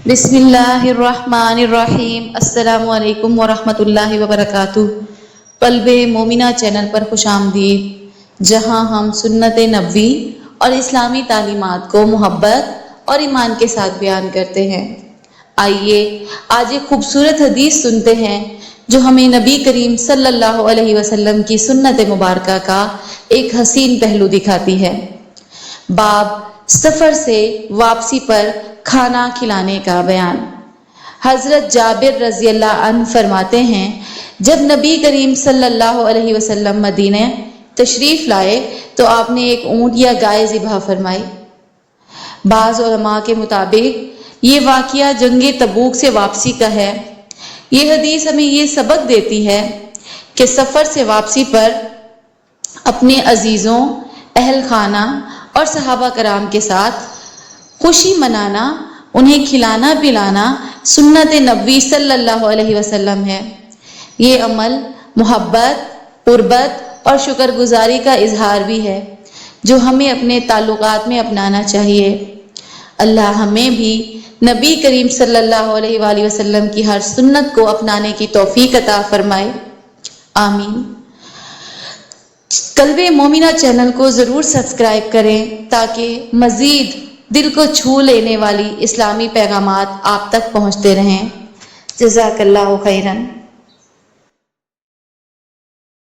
بسم اللہ الرحمن الرحیم۔ السلام علیکم ورحمۃ اللہ وبرکاتہ۔ قلب مومنہ چینل پر خوش آمدید، جہاں ہم سنت نبوی اور اسلامی تعلیمات کو محبت اور ایمان کے ساتھ بیان کرتے ہیں۔ آئیے آج ایک خوبصورت حدیث سنتے ہیں جو ہمیں نبی کریم صلی اللہ علیہ وسلم کی سنت مبارکہ کا ایک حسین پہلو دکھاتی ہے۔ باب سفر سے واپسی پر کھانا کھلانے کا بیان۔ حضرت جابر رضی اللہ عنہ فرماتے ہیں، جب نبی کریم صلی اللہ علیہ وسلم مدینہ تشریف لائے تو آپ نے ایک اونٹ یا گائے ذبح فرمائی۔ بعض علماء کے مطابق یہ واقعہ جنگ تبوک سے واپسی کا ہے۔ یہ حدیث ہمیں یہ سبق دیتی ہے کہ سفر سے واپسی پر اپنے عزیزوں، اہل خانہ اور صحابہ کرام کے ساتھ خوشی منانا، انہیں کھلانا پلانا سنت نبوی صلی اللہ علیہ وسلم ہے۔ یہ عمل محبت، قربت اور شکر گزاری کا اظہار بھی ہے جو ہمیں اپنے تعلقات میں اپنانا چاہیے۔ اللہ ہمیں بھی نبی کریم صلی اللہ علیہ وآلہ وسلم کی ہر سنت کو اپنانے کی توفیق عطا فرمائے، آمین۔ قلب مومنہ چینل کو ضرور سبسکرائب کریں تاکہ مزید دل کو چھو لینے والی اسلامی پیغامات آپ تک پہنچتے رہیں۔ جزاک اللہ خیراً۔